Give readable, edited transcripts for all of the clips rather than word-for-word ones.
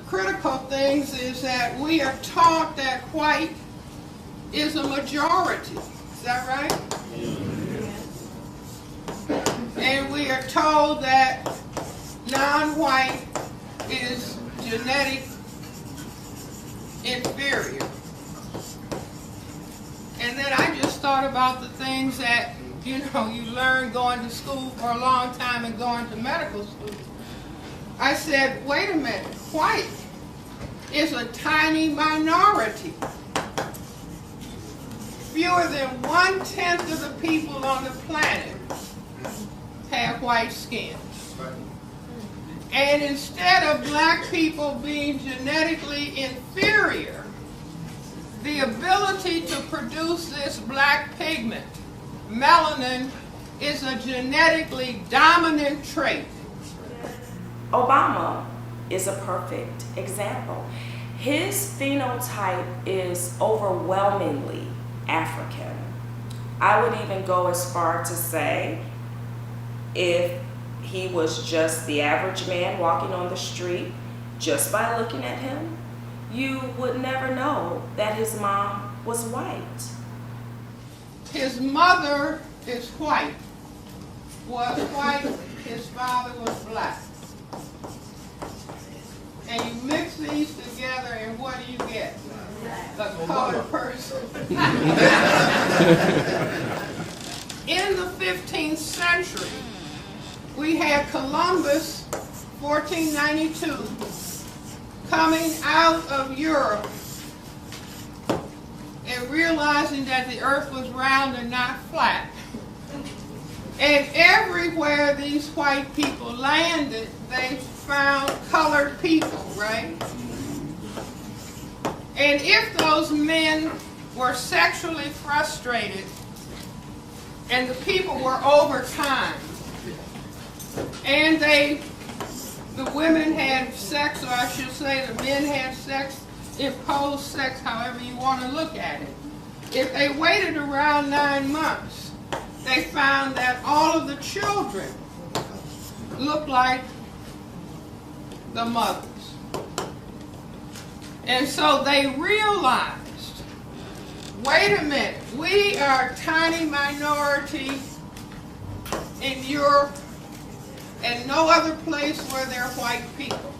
critical things is that we are taught that white is a majority. Is that right? And we are told that non-white is genetic inferior. And then I just thought about the things that, you learn going to school for a long time and going to medical school. I said, wait a minute, white is a tiny minority. Fewer than 1/10 of the people on the planet have white skin. And instead of black people being genetically inferior, the ability to produce this black pigment, melanin, is a genetically dominant trait. Obama is a perfect example. His phenotype is overwhelmingly African. I would even go as far to say, if he was just the average man walking on the street, just by looking at him, you would never know that his mom was white. His mother is white, was white, his father was black. And you mix these together and what do you get? A colored person. In the 15th century, we had Columbus, 1492, coming out of Europe and realizing that the earth was round and not flat. And everywhere these white people landed, they found colored people, right? And if those men were sexually frustrated and the people were over time, and the women had sex, or I should say the men had sex, imposed sex, however you want to look at it. If they waited around 9 months, they found that all of the children looked like the mothers. And so they realized, wait a minute, we are a tiny minority in Europe and no other place where there are white people.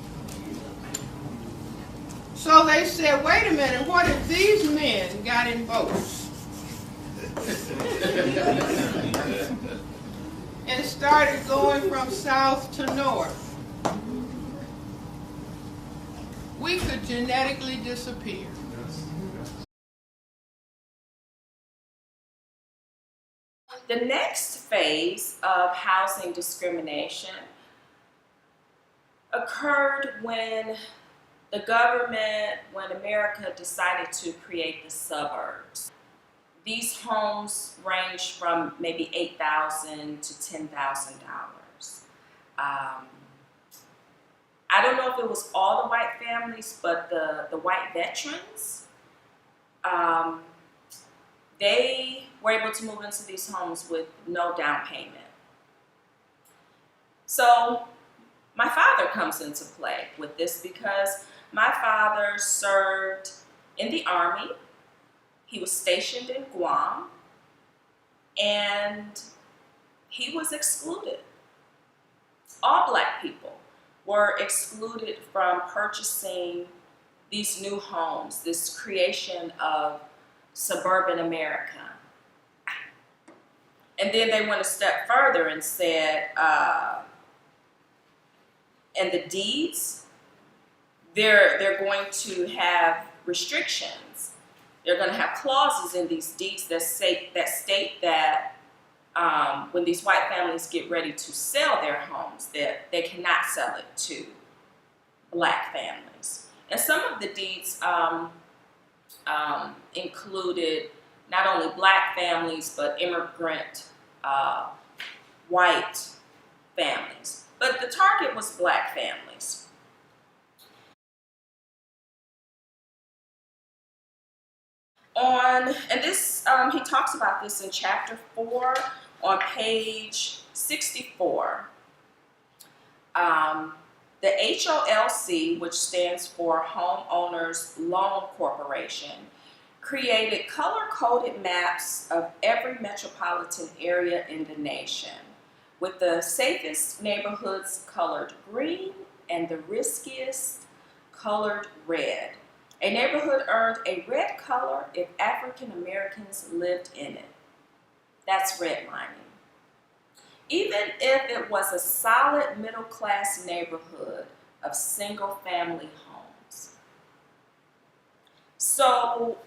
So they said, wait a minute, what if these men got in boats and started going from south to north? We could genetically disappear. The next phase of housing discrimination occurred when America decided to create the suburbs. These homes ranged from maybe $8,000 to $10,000. I don't know if it was all the white families, but the white veterans, they were able to move into these homes with no down payment. So my father comes into play with this because my father served in the Army. He was stationed in Guam, and he was excluded. All black people were excluded from purchasing these new homes, this creation of suburban America. And then they went a step further and said, and the deeds, they're going to have restrictions. They're going to have clauses in these deeds that state that when these white families get ready to sell their homes, that they cannot sell it to black families. And some of the deeds included not only black families, but immigrant white families. But the target was black families. And this, he talks about this in chapter 4 on page 64. The HOLC, which stands for Homeowners Loan Corporation, created color-coded maps of every metropolitan area in the nation, with the safest neighborhoods colored green and the riskiest colored red. A neighborhood earned a red color if African Americans lived in it. That's redlining. Even if it was a solid middle-class neighborhood of single-family homes. So,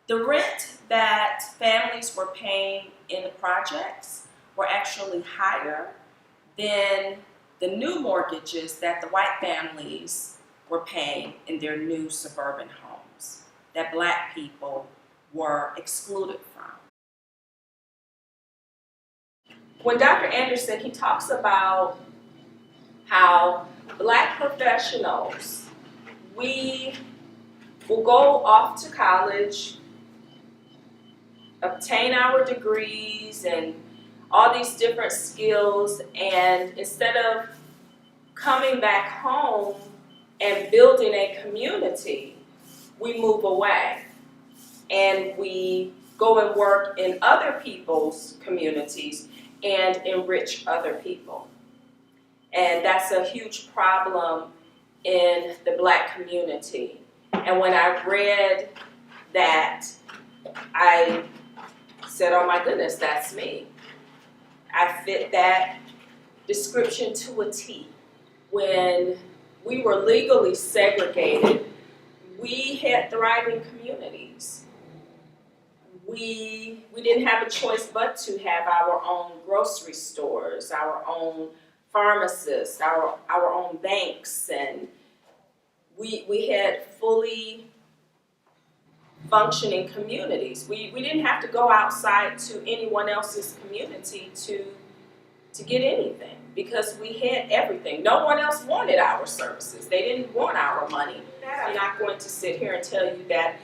the rent that families were paying in the projects were actually higher than the new mortgages that the white families were paying in their new suburban homes that black people were excluded from. When Dr. Anderson, he talks about how black professionals, we will go off to college, obtain our degrees and all these different skills, and instead of coming back home and building a community, we move away and we go and work in other people's communities and enrich other people. And that's a huge problem in the black community. And when I read that, I said, oh my goodness, that's me. I fit that description to a T. When we were legally segregated, we had thriving communities. We didn't have a choice but to have our own grocery stores, our own pharmacists, our own banks, and we had fully functioning communities. We didn't have to go outside to anyone else's community to get anything, because we had everything. No one else wanted our services. They didn't want our money. I'm not going to sit here and tell you that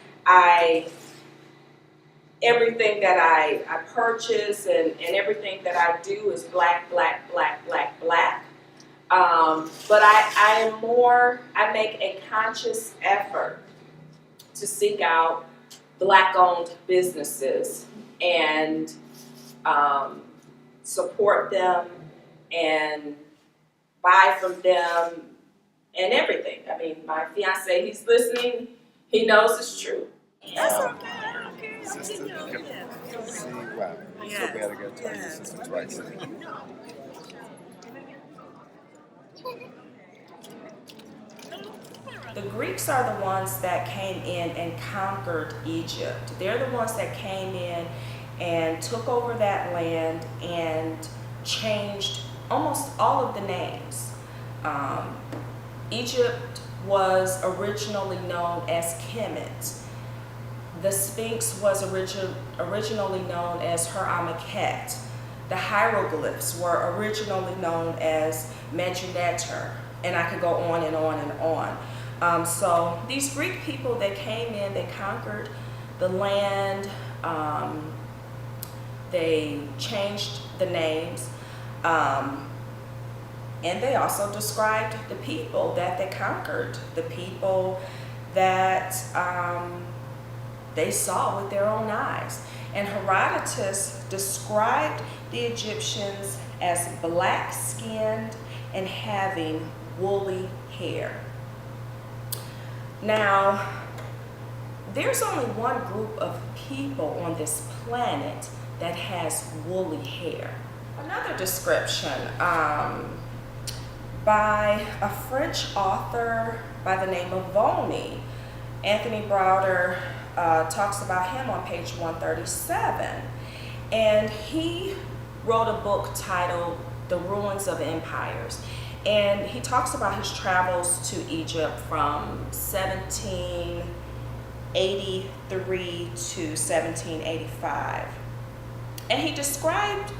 everything that I purchase and everything that I do is black, black, black, black, black. But I make a conscious effort to seek out black-owned businesses and support them and buy from them and everything. I mean, my fiance, he's listening, he knows it's true. That's okay. I don't care. Sister, see why. It's so bad I got to tell your sister twice. The Greeks are the ones that came in and conquered Egypt. They're the ones that came in and took over that land and changed almost all of the names. Egypt was originally known as Kemet. The Sphinx was originally known as Her-Amakhet. The hieroglyphs were originally known as Meduneter, and I could go on and on and on. So these Greek people, they came in, they conquered the land, they changed the names, and they also described the people that they conquered, the people that they saw with their own eyes. And Herodotus described the Egyptians as black-skinned and having woolly hair. Now, there's only one group of people on this planet that has woolly hair. Another description by a French author by the name of Volney. Anthony Browder talks about him on page 137. And he wrote a book titled The Ruins of Empires. And he talks about his travels to Egypt from 1783 to 1785. And he described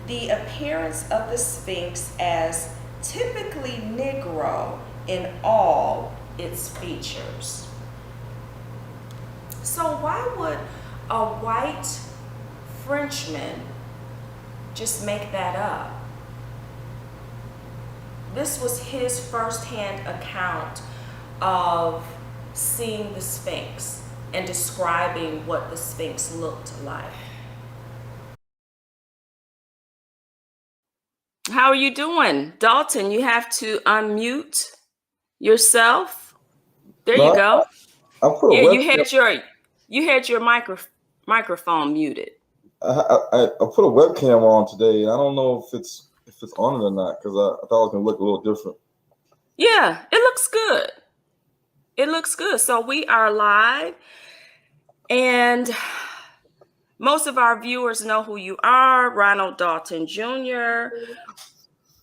the appearance of the Sphinx as typically Negro in all its features. So why would a white Frenchman just make that up. This was his firsthand account of seeing the Sphinx and describing what the Sphinx looked like. How are you doing? Dalton, you have to unmute yourself. There you go. I put a You had your microphone muted. I put a webcam on today, and I don't know if it's on it or not, because I thought it was gonna look a little different. Yeah, it looks good. It looks good. So we are live, and most of our viewers know who you are, Ronald Dalton Jr.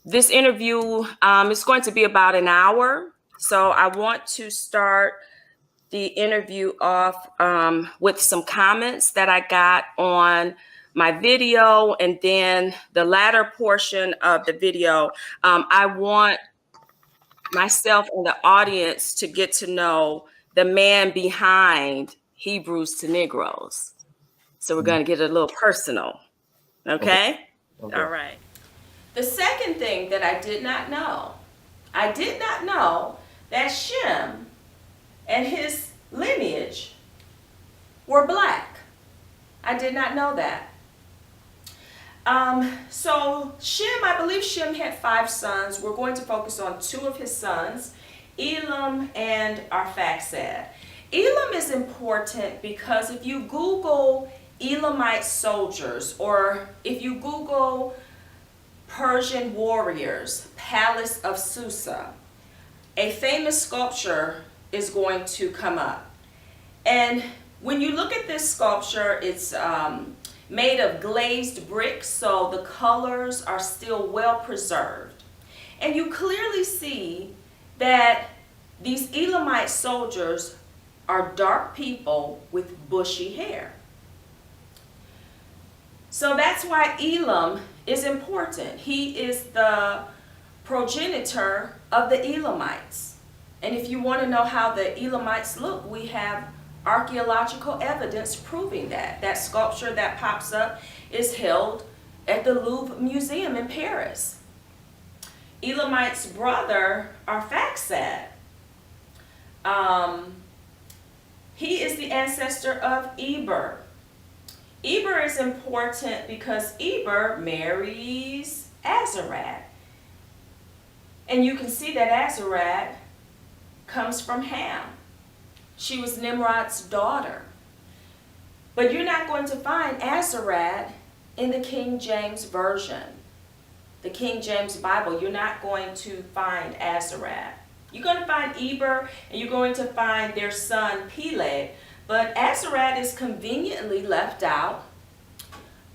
This interview is going to be about an hour. So I want to start the interview off with some comments that I got on my video, and then the latter portion of the video, I want myself and the audience to get to know the man behind Hebrews to Negroes. So we're going to get a little personal. Okay? Okay. All right. The second thing that I did not know that Shem and his lineage were black. I did not know that. So Shem, I believe Shem had 5 sons. We're going to focus on 2 of his sons, Elam and Arphaxad. Elam is important because if you Google Elamite soldiers, or if you Google Persian warriors, Palace of Susa, a famous sculpture is going to come up. And when you look at this sculpture, it's made of glazed bricks, so the colors are still well preserved. And you clearly see that these Elamite soldiers are dark people with bushy hair. So that's why Elam is important. He is the progenitor of the Elamites. And if you want to know how the Elamites look, we have archaeological evidence proving that. That sculpture that pops up is held at the Louvre Museum in Paris. Elamite's brother, Arphaxad, he is the ancestor of Eber. Eber is important because Eber marries Azarad. And you can see that Azarad comes from Ham. She was Nimrod's daughter. But you're not going to find Azarad in the King James Version. The King James Bible, you're not going to find Azarad. You're going to find Eber, and you're going to find their son Peleg, but Azarad is conveniently left out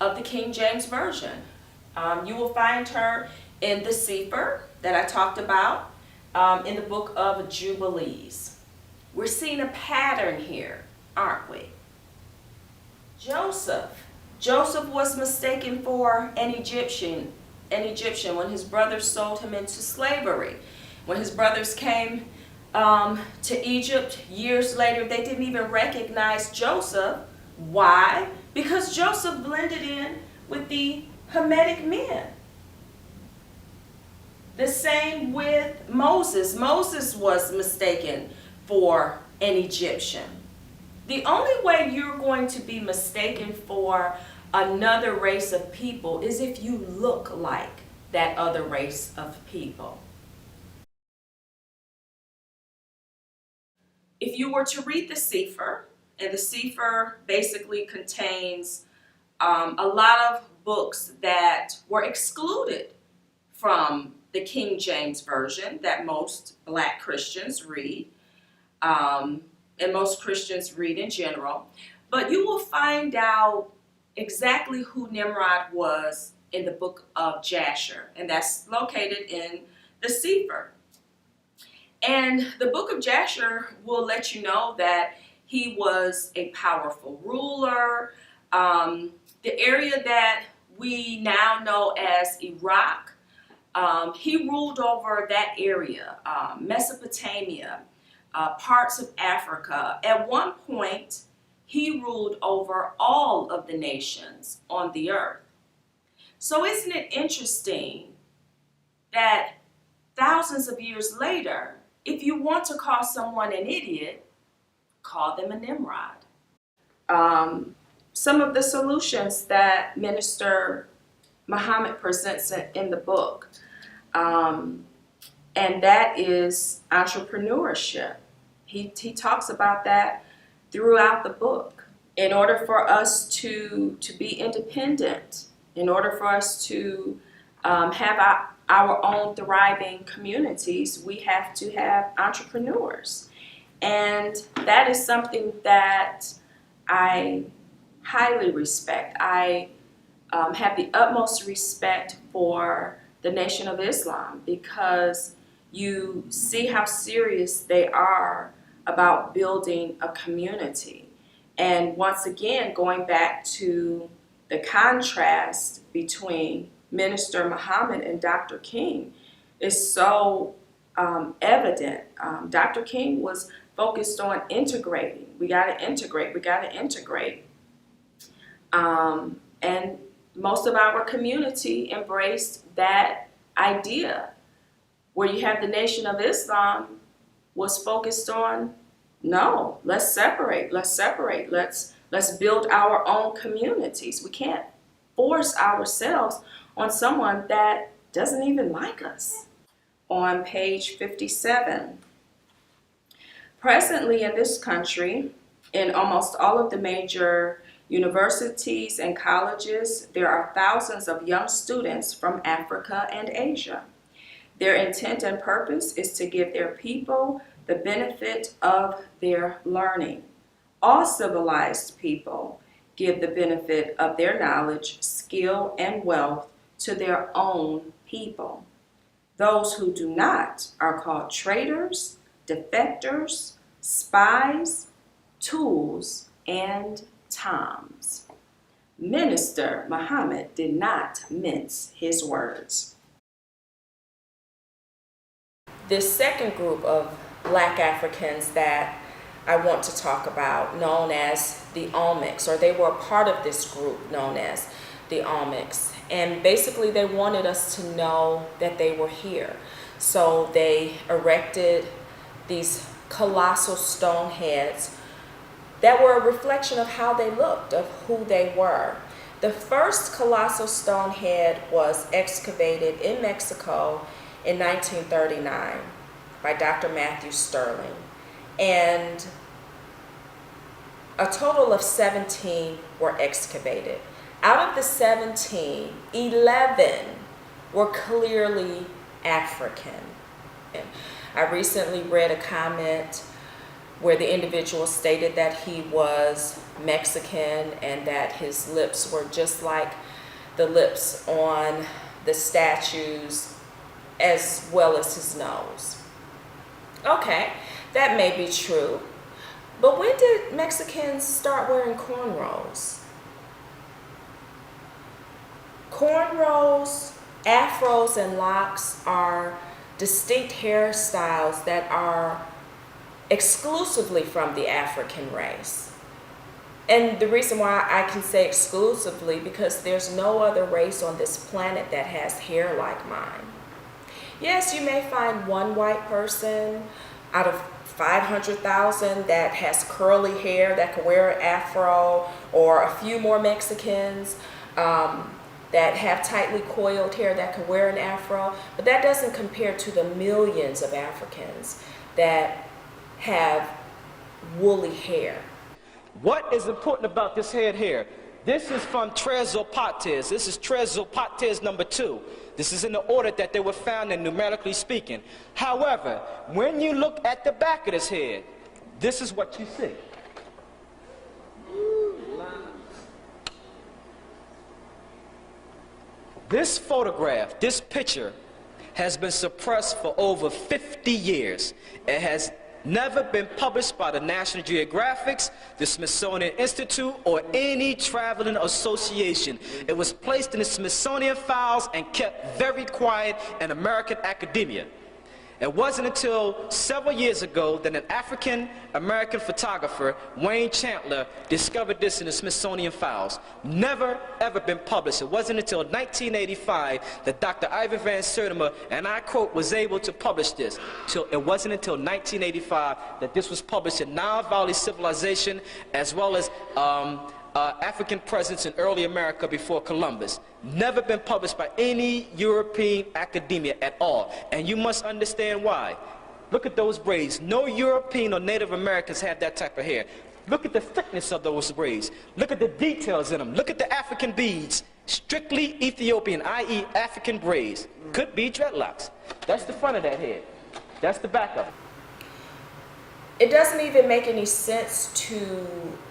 of the King James Version. You will find her in the Cepher that I talked about in the book of Jubilees. We're seeing a pattern here, aren't we? Joseph was mistaken for an Egyptian when his brothers sold him into slavery. When his brothers came to Egypt years later, they didn't even recognize Joseph. Why? Because Joseph blended in with the Hamitic men. The same with Moses. Moses was mistaken for an Egyptian. The only way you're going to be mistaken for another race of people is if you look like that other race of people. If you were to read the Cepher, and the Cepher basically contains a lot of books that were excluded from the King James Version that most Black Christians read, and most Christians read in general. But you will find out exactly who Nimrod was in the book of Jasher, and that's located in the Cepher. And the book of Jasher will let you know that he was a powerful ruler. The area that we now know as Iraq, he ruled over that area, Mesopotamia, parts of Africa. At one point, he ruled over all of the nations on the earth. So isn't it interesting that thousands of years later, if you want to call someone an idiot, call them a Nimrod. Some of the solutions that Minister Muhammad presents in the book, and that is entrepreneurship. He talks about that throughout the book. In order for us to be independent, in order for us to have our own thriving communities, we have to have entrepreneurs. And that is something that I highly respect. I have the utmost respect for the Nation of Islam, because you see how serious they are about building a community. And once again, going back to the contrast between Minister Muhammad and Dr. King is so evident. Dr. King was focused on integrating. We got to integrate. We got to integrate. And most of our community embraced that idea, where you have the Nation of Islam was focused on, no, let's separate. Let's build our own communities. We can't force ourselves on someone that doesn't even like us. On page 57, presently in this country, in almost all of the major universities and colleges, there are thousands of young students from Africa and Asia. Their intent and purpose is to give their people the benefit of their learning. All civilized people give the benefit of their knowledge, skill, and wealth to their own people. Those who do not are called traitors, defectors, spies, tools, and toms. Minister Muhammad did not mince his words. This second group of Black Africans that I want to talk about, known as the Olmecs, or they were a part of this group known as the Olmecs. And basically they wanted us to know that they were here. So they erected these colossal stone heads that were a reflection of how they looked, of who they were. The first colossal stone head was excavated in Mexico in 1939 by Dr. Matthew Sterling. And a total of 17 were excavated. Out of the 17, 11 were clearly African. I recently read a comment where the individual stated that he was Mexican and that his lips were just like the lips on the statues, as well as his nose. Okay, that may be true, but when did Mexicans start wearing cornrows? Cornrows, afros, and locks are distinct hairstyles that are exclusively from the African race. And the reason why I can say exclusively, because there's no other race on this planet that has hair like mine. Yes, you may find one white person out of 500,000 that has curly hair that can wear an afro, or a few more Mexicans that have tightly coiled hair that can wear an afro, but that doesn't compare to the millions of Africans that have woolly hair. What is important about this head here? This is from Trezopates. This is Trezopates number 2. This is in the order that they were found in, numerically speaking. However, when you look at the back of this head, this is what you see. This photograph, this picture, has been suppressed for over 50 years. It has never been published by the National Geographic, the Smithsonian Institute, or any traveling association. It was placed in the Smithsonian files and kept very quiet in American academia. It wasn't until several years ago that an African-American photographer, Wayne Chancellor, discovered this in the Smithsonian files. Never, ever been published. It wasn't until 1985 that Dr. Ivan Van Sertima, and I quote, was able to publish this. It wasn't until 1985 that this was published in Nile Valley Civilization, as well as African presence in early America before Columbus. Never been published by any European academia at all. And you must understand why. Look at those braids. No European or Native Americans have that type of hair. Look at the thickness of those braids. Look at the details in them. Look at the African beads. Strictly Ethiopian, i.e. African braids. Could be dreadlocks. That's the front of that head. That's the back of it. It doesn't even make any sense to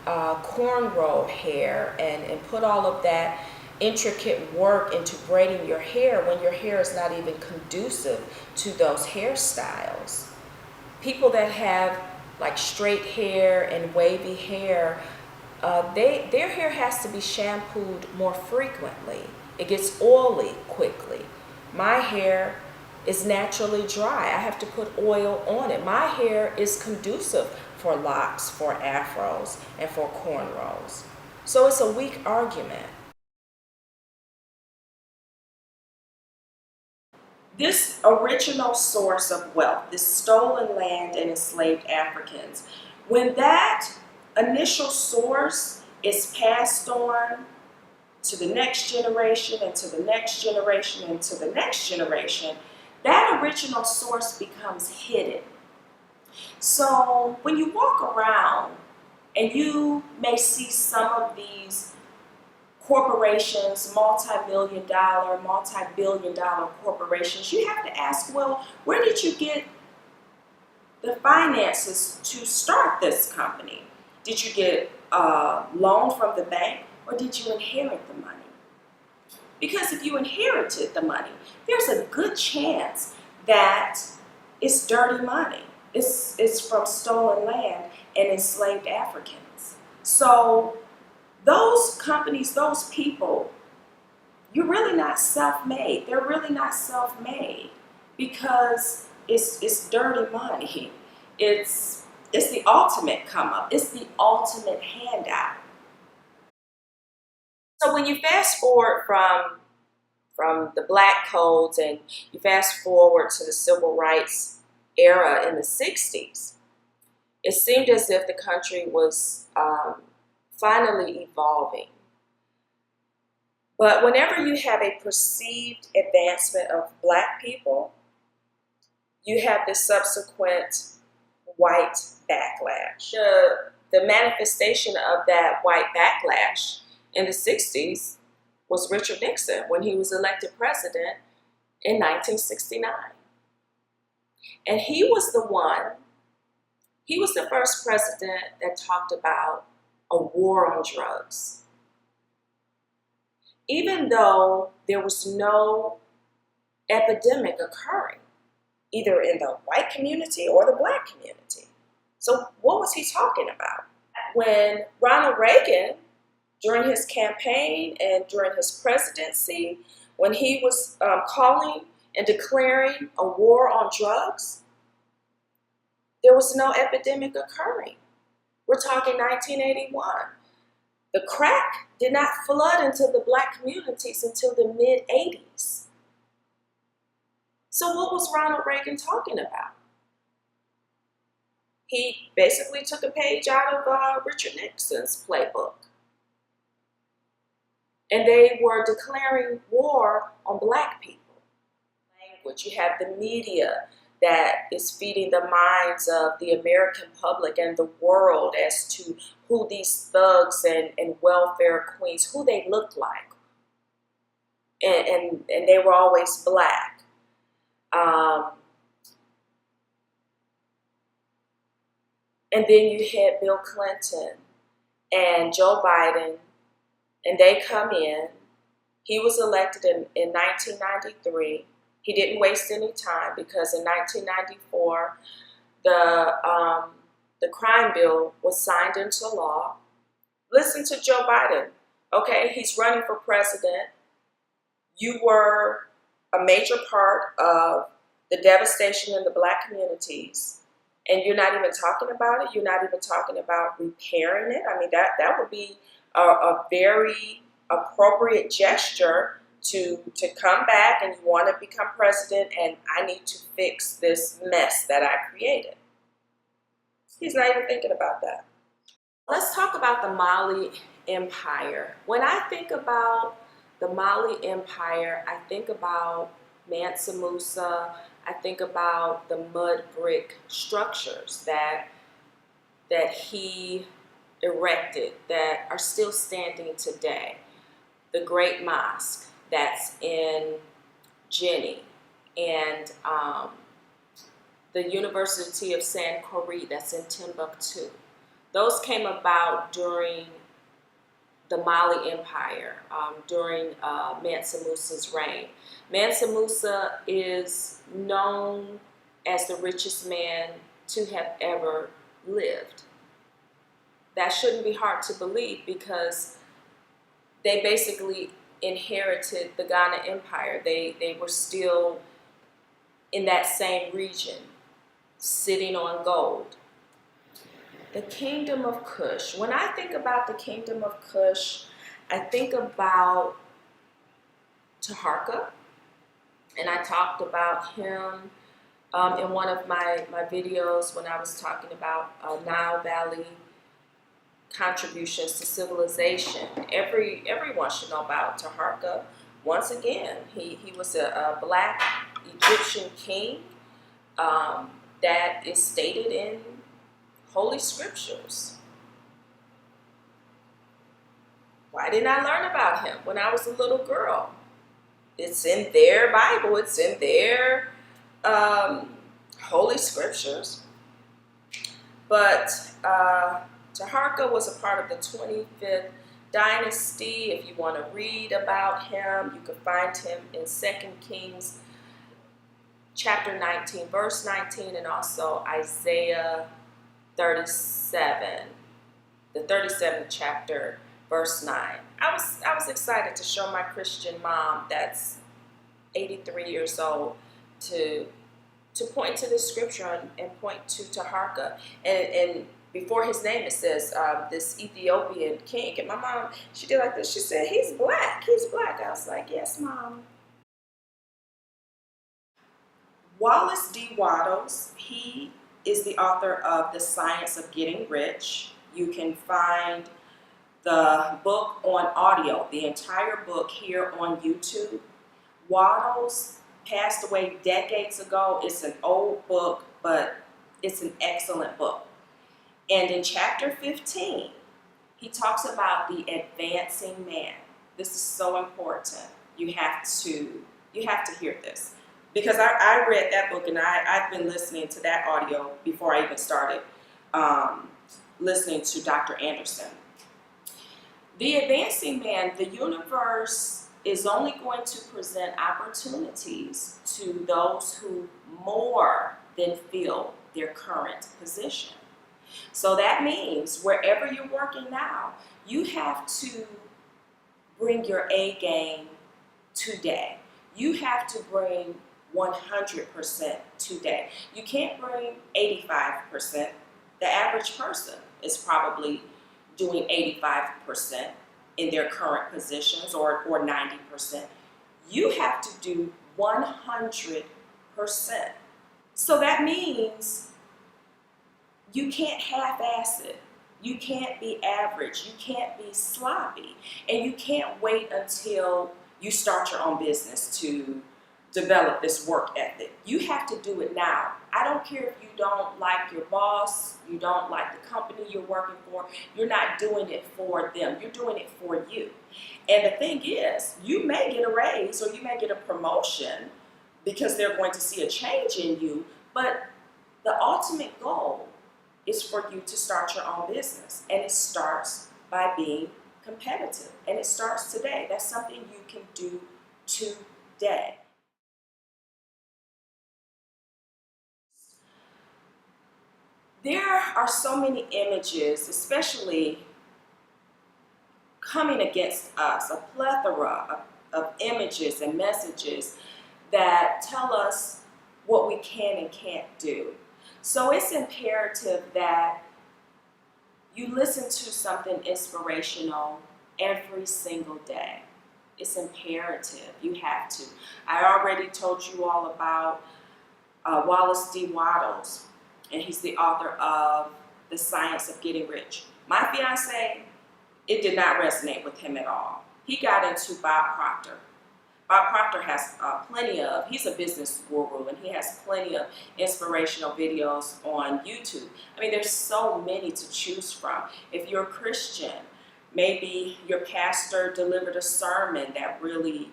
cornrow hair and put all of that intricate work into braiding your hair when your hair is not even conducive to those hairstyles. People that have like straight hair and wavy hair, their hair has to be shampooed more frequently. It gets oily quickly. My hair is naturally dry. I have to put oil on it. My hair is conducive for locks, for afros, and for cornrows. So it's a weak argument. This original source of wealth, this stolen land and enslaved Africans, when that initial source is passed on to the next generation and to the next generation and to the next generation, that original source becomes hidden. So when you walk around and you may see some of these corporations, multi-million dollar, multi-billion dollar corporations, you have to ask, well, where did you get the finances to start this company? Did you get a loan from the bank, or did you inherit the money? Because if you inherited the money, there's a good chance that it's dirty money. It's from stolen land and enslaved Africans. So those companies, those people, you're really not self-made. They're really not self-made because it's dirty money. It's the ultimate come up. It's the ultimate handout. So when you fast forward from the black codes and you fast forward to the civil rights era in the 60s, it seemed as if the country was finally evolving. But whenever you have a perceived advancement of black people, you have the subsequent white backlash. The manifestation of that white backlash in the 60s was Richard Nixon when he was elected president in 1969. And he was the first president that talked about a war on drugs. Even though there was no epidemic occurring, either in the white community or the black community. So what was he talking about? When Ronald Reagan, during his campaign and during his presidency, when he was calling and declaring a war on drugs, there was no epidemic occurring. We're talking 1981. The crack did not flood into the black communities until the mid-80s. So what was Ronald Reagan talking about? He basically took a page out of Richard Nixon's playbook. And they were declaring war on black people. Language, you have the media that is feeding the minds of the American public and the world as to who these thugs and welfare queens, who they look like. And they were always black. And then you had Bill Clinton and Joe Biden, and they come in. He was elected in 1993. He didn't waste any time because in 1994, the crime bill was signed into law. Listen to Joe Biden. Okay, he's running for president. You were a major part of the devastation in the Black communities, and you're not even talking about it. You're not even talking about repairing it. I mean, that would be a very appropriate gesture to come back and you want to become president, and I need to fix this mess that I created. He's not even thinking about that. Let's talk about the Mali Empire. When I think about the Mali Empire, I think about Mansa Musa. I think about the mud brick structures that he erected that are still standing today. The Great Mosque that's in Guinea, and the University of Saint-Corée that's in Timbuktu. Those came about during the Mali Empire, during Mansa Musa's reign. Mansa Musa is known as the richest man to have ever lived. That shouldn't be hard to believe because they basically inherited the Ghana Empire. They were still in that same region, sitting on gold. The Kingdom of Kush. When I think about the Kingdom of Kush, I think about Taharqa, and I talked about him in one of my videos when I was talking about Nile Valley contributions to civilization. Everyone should know about Taharqa. Once again, he was a Black Egyptian king that is stated in Holy Scriptures. Why didn't I learn about him when I was a little girl? It's in their Bible. It's in their Holy Scriptures. But Taharqa was a part of the 25th dynasty. If you want to read about him, you can find him in 2 Kings chapter 19, verse 19, and also Isaiah 37, the 37th chapter, verse 9. I was excited to show my Christian mom that's 83 years old to point to this scripture and point to Taharqa. And before his name, it says this Ethiopian king. And my mom, she did like this. She said, he's black. He's black. I was like, yes, Mom. Wallace D. Wattles, he is the author of The Science of Getting Rich. You can find the book on audio, the entire book here on YouTube. Wattles passed away decades ago. It's an old book, but it's an excellent book. And in chapter 15, he talks about the advancing man. This is so important. You have to hear this. Because I read that book and I've been listening to that audio before I even started listening to Dr. Anderson. The advancing man, the universe is only going to present opportunities to those who more than fill their current position. So that means wherever you're working now, you have to bring your A game today. You have to bring 100% today. You can't bring 85%. The average person is probably doing 85% in their current positions or 90%. You have to do 100%. So that means you can't half-ass it. You can't be average. You can't be sloppy. And you can't wait until you start your own business to develop this work ethic. You have to do it now. I don't care if you don't like your boss, you don't like the company you're working for, you're not doing it for them, you're doing it for you. And the thing is, you may get a raise or you may get a promotion because they're going to see a change in you, but the ultimate goal is for you to start your own business. And it starts by being competitive. And it starts today. That's something you can do today. There are so many images, especially coming against us, a plethora of images and messages that tell us what we can and can't do. So it's imperative that you listen to something inspirational every single day. It's imperative. You have to. I already told you all about Wallace D. Wattles, and he's the author of The Science of Getting Rich. My fiance, it did not resonate with him at all. He got into Bob Proctor. Bob Proctor has he's a business guru, and he has plenty of inspirational videos on YouTube. I mean, there's so many to choose from. If you're a Christian, maybe your pastor delivered a sermon that really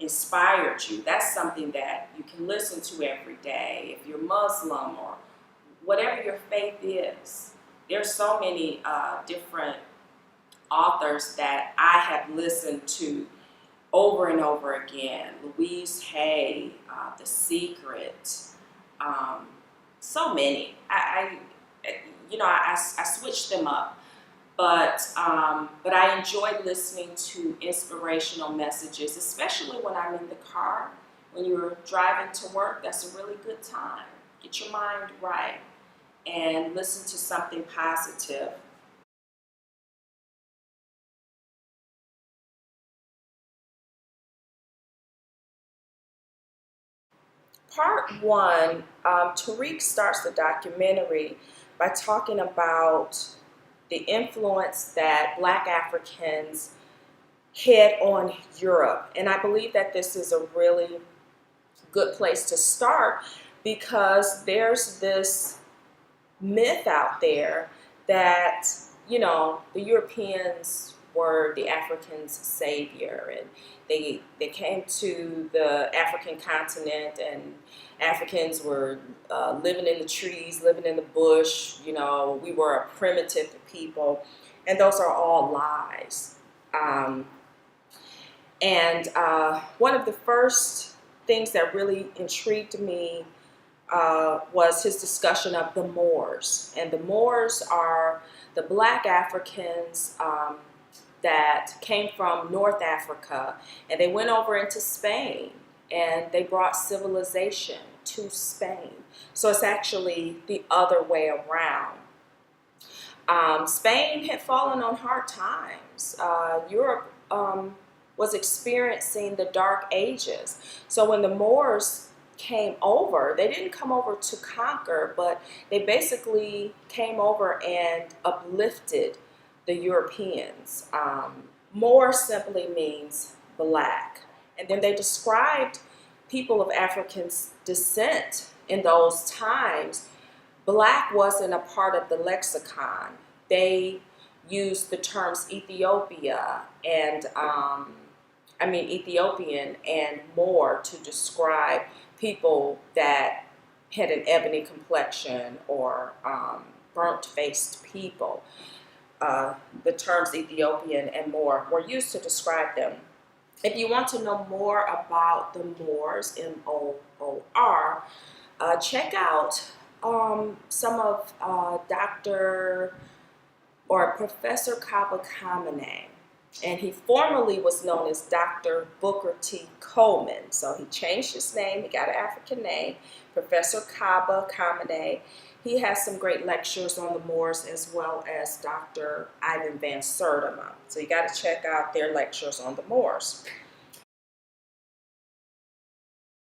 inspired you. That's something that you can listen to every day. If you're Muslim or whatever your faith is, there's so many different authors that I have listened to over and over again. Louise Hay, The Secret, so many. I switched them up, but I enjoy listening to inspirational messages, especially when I'm in the car. When you're driving to work, that's a really good time. Get your mind right and listen to something positive. Part one, Tariq starts the documentary by talking about the influence that Black Africans had on Europe. And I believe that this is a really good place to start, because there's this myth out there that, the Europeans were the Africans' savior, and they came to the African continent, and Africans were living in the trees, living in the bush. We were a primitive people, and those are all lies. One of the first things that really intrigued me was his discussion of the Moors. And the Moors are the Black Africans that came from North Africa, and they went over into Spain, and they brought civilization to Spain. So it's actually the other way around. Spain had fallen on hard times. Europe was experiencing the Dark Ages. So when the Moors came over, they didn't come over to conquer, but they basically came over and uplifted the Europeans. Moor simply means black. And then they described people of African descent in those times. Black wasn't a part of the lexicon. They used the terms Ethiopia and Ethiopian and Moor to describe people that had an ebony complexion or burnt-faced people. The terms Ethiopian and Moor were used to describe them. If you want to know more about the Moors, M-O-O-R, check out some of Dr. or Professor Kaba Kamene. And he formerly was known as Dr. Booker T. Coleman. So he changed his name, he got an African name, Professor Kaba Kamene. He has some great lectures on the Moors, as well as Dr. Ivan Van Sertima. So you got to check out their lectures on the Moors.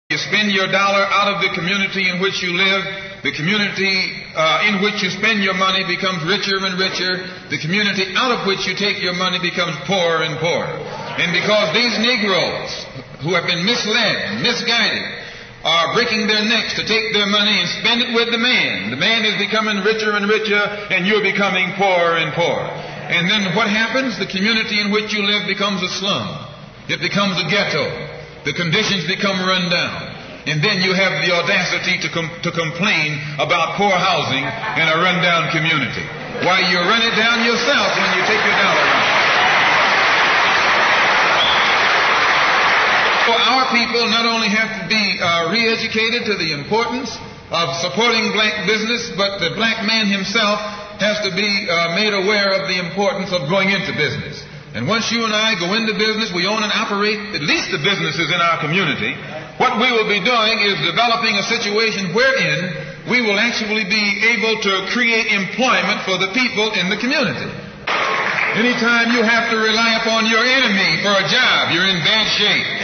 You spend your dollar out of the community in which you live. The community in which you spend your money becomes richer and richer. The community out of which you take your money becomes poorer and poorer. And because these Negroes who have been misled and misguided are breaking their necks to take their money and spend it with the man. The man is becoming richer and richer, and you're becoming poorer and poorer. And then what happens? The community in which you live becomes a slum. It becomes a ghetto. The conditions become run down. And then you have the audacity to complain about poor housing in a run-down community. Why, you run it down yourself when you take your dollar out. So our people not only have to be re-educated to the importance of supporting black business, but the black man himself has to be made aware of the importance of going into business. And once you and I go into business, we own and operate at least the businesses in our community. what we will be doing is developing a situation wherein we will actually be able to create employment for the people in the community. Anytime you have to rely upon your enemy for a job, you're in bad shape.